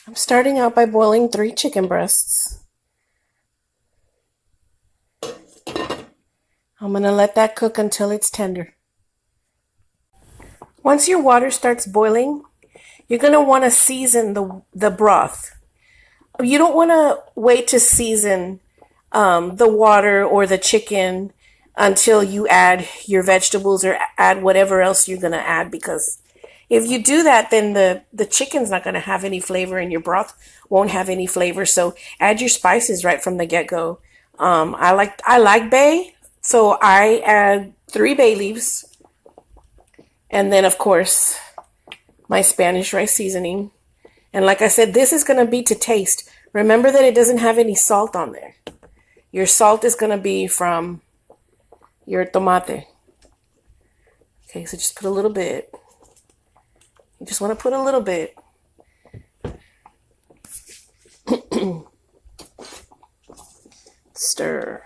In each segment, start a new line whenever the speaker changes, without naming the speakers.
I'm starting out by boiling 3 chicken breasts. I'm going to let that cook until it's tender. Once your water starts boiling, you're going to want to season the broth. You don't want to wait to season the water or the chicken until you add your vegetables or add whatever else you're going to add, because if you do that, then the chicken's not going to have any flavor and your broth won't have any flavor. So add your spices right from the get-go. I like bay, so I add 3 bay leaves, and then of course my Spanish rice seasoning. And like I said, this is going to be to taste. Remember that it doesn't have any salt on there. Your salt is going to be from your tomate. Okay, so just put a little bit. You just want to put a little bit. Stir.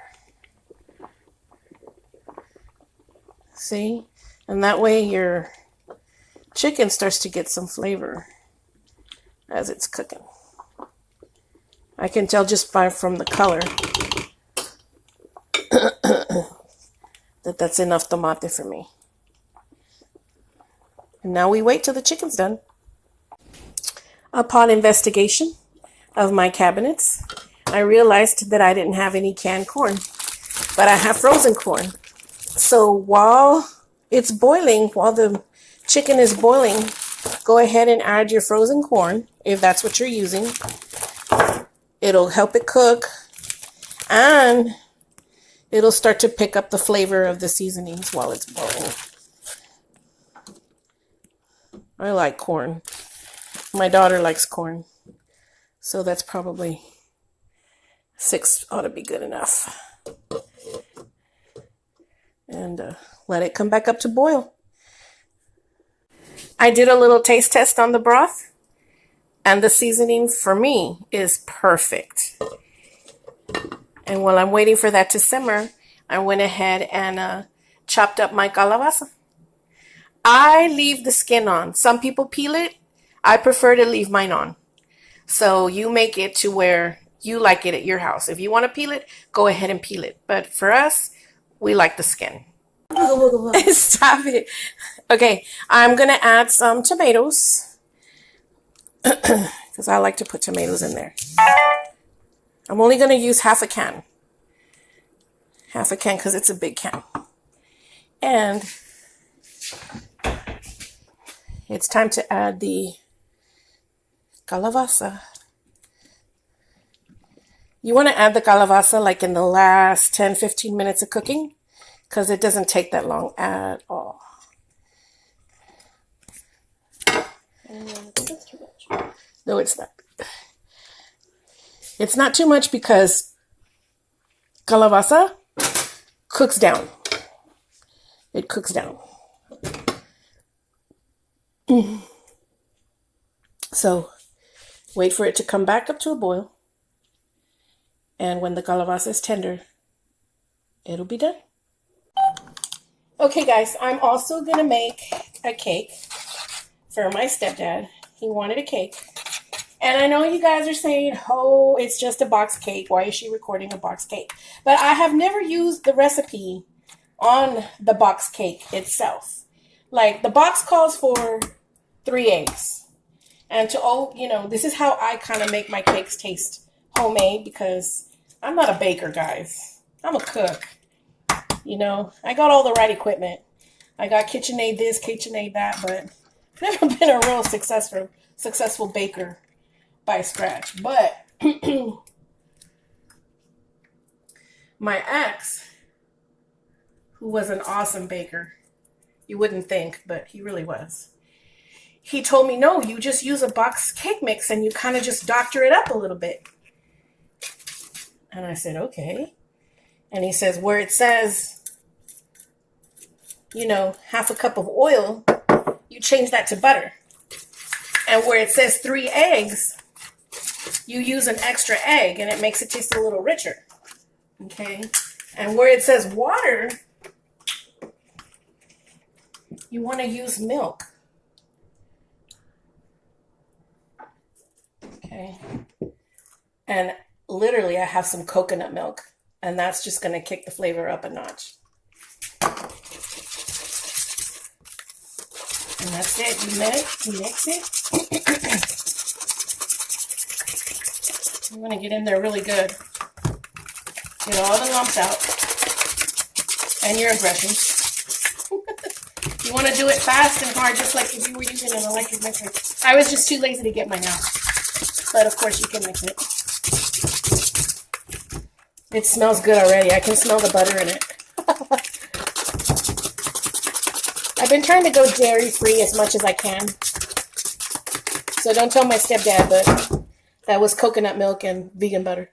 See? And that way your chicken starts to get some flavor as it's cooking. I can tell just from the color that that's enough tomate for me. And now we wait till the chicken's done. Upon investigation of my cabinets, I realized that I didn't have any canned corn, but I have frozen corn. So while it's boiling, while the chicken is boiling, go ahead and add your frozen corn if that's what you're using. It'll help it cook, and it'll start to pick up the flavor of the seasonings while it's boiling. I like corn. My daughter likes corn. So that's probably 6 ought to be good enough. And let it come back up to boil. I did a little taste test on the broth, and the seasoning for me is perfect. And while I'm waiting for that to simmer, I went ahead and chopped up my calabasa. I leave the skin on. Some people peel it. I prefer to leave mine on. So you make it to where you like it at your house. If you want to peel it, go ahead and peel it. But for us, we like the skin. Stop it. Okay, I'm going to add some tomatoes because I like to put tomatoes in there. I'm only going to use half a can. Half a can because it's a big can. And it's time to add the calabasa. You want to add the calabasa like in the last 10-15 minutes of cooking, because it doesn't take that long at all.
That's too much.
No, it's not. It's not too much because calabasa cooks down. It cooks down. So wait for it to come back up to a boil. And when the calabaza is tender, it'll be done. Okay, guys, I'm also going to make a cake for my stepdad. He wanted a cake. And I know you guys are saying, oh, it's just a box cake. Why is she recording a box cake? But I have never used the recipe on the box cake itself. Like, the box calls for 3 eggs. And this is how I kind of make my cakes taste homemade, because I'm not a baker, guys. I'm a cook. I got all the right equipment. I got KitchenAid this, KitchenAid that, but I've never been a real successful baker by scratch. But my ex, who was an awesome baker, you wouldn't think, but he really was. He told me, no, you just use a box cake mix and you kind of just doctor it up a little bit. And I said, okay. And he says, where it says, half a cup of oil, you change that to butter. And where it says 3 eggs, you use an extra egg and it makes it taste a little richer. Okay? And where it says water, you want to use milk. Okay. And literally I have some coconut milk, and that's just going to kick the flavor up a notch. And that's it. You mix it. I'm going to get in there really good. Get all the lumps out. And your impressions. You want to do it fast and hard, just like if you were using an electric mixer. I was just too lazy to get mine out. But of course you can mix it. It smells good already. I can smell the butter in it. I've been trying to go dairy-free as much as I can. So don't tell my stepdad, but that was coconut milk and vegan butter.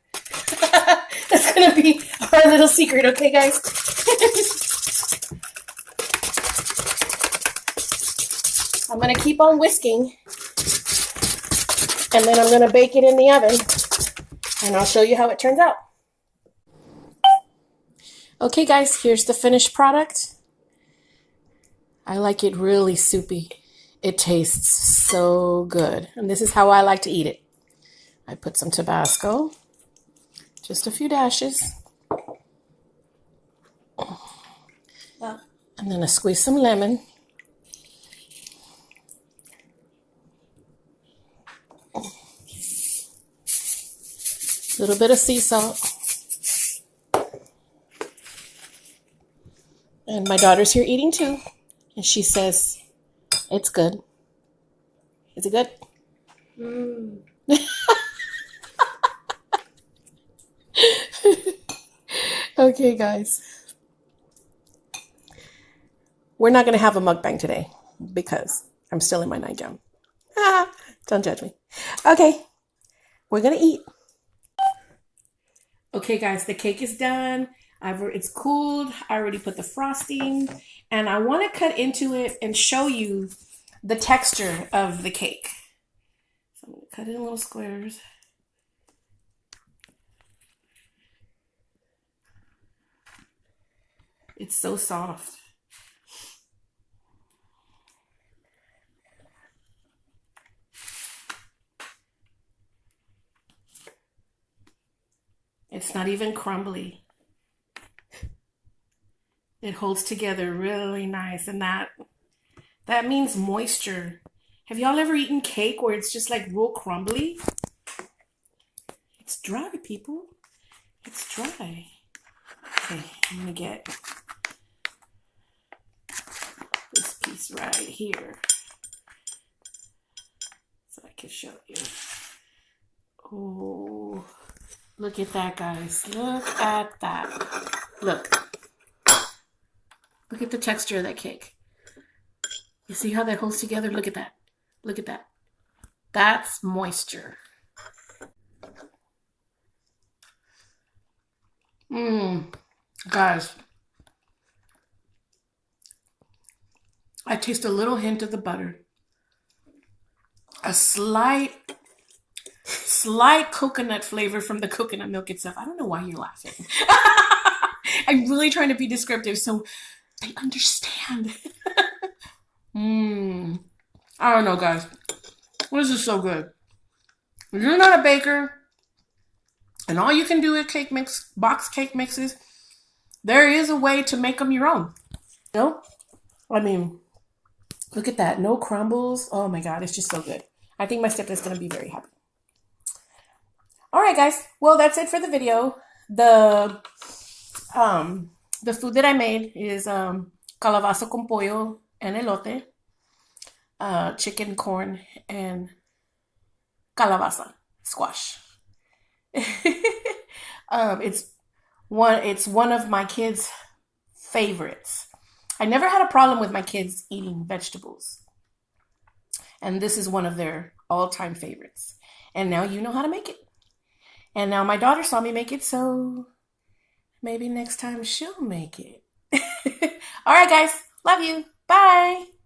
That's going to be our little secret, okay, guys? I'm going to keep on whisking. And then I'm going to bake it in the oven. And I'll show you how it turns out. Okay, guys, here's the finished product. I like it really soupy. It tastes so good. And this is how I like to eat it. I put some Tabasco. Just a few dashes. And then I squeeze some lemon. A little bit of sea salt. And my daughter's here eating too. And she says, it's good. Is it good? Mm. Okay, guys. We're not going to have a mukbang today because I'm still in my nightgown. Don't judge me. Okay, we're going to eat. Okay, guys, the cake is done. It's cooled. I already put the frosting, and I want to cut into it and show you the texture of the cake. So I'm going to cut it in little squares. It's so soft. It's not even crumbly. It holds together really nice, and that means moisture. Have y'all ever eaten cake where it's just like real crumbly? It's dry, people. It's dry. Okay, I'm gonna get this piece right here so I can show you. Oh, look at that, guys. Look at that. Look. Look at the texture of that cake. You see how that holds together? Look at that. Look at that. That's moisture. Guys. I taste a little hint of the butter. A slight coconut flavor from the coconut milk itself. I don't know why you're laughing. I'm really trying to be descriptive so they understand. I don't know, guys. This is so good. If you're not a baker and all you can do is cake mix, box cake mixes, there is a way to make them your own. No? I mean, look at that. No crumbles. Oh my God, it's just so good. I think my stepdad's going to be very happy. All right, guys. Well, that's it for the video. The food that I made is calabasa con pollo and elote, chicken, corn, and calabasa, squash. It's one of my kids' favorites. I never had a problem with my kids eating vegetables. And this is one of their all-time favorites. And now you know how to make it. And now my daughter saw me make it, so maybe next time she'll make it. All right, guys. Love you. Bye.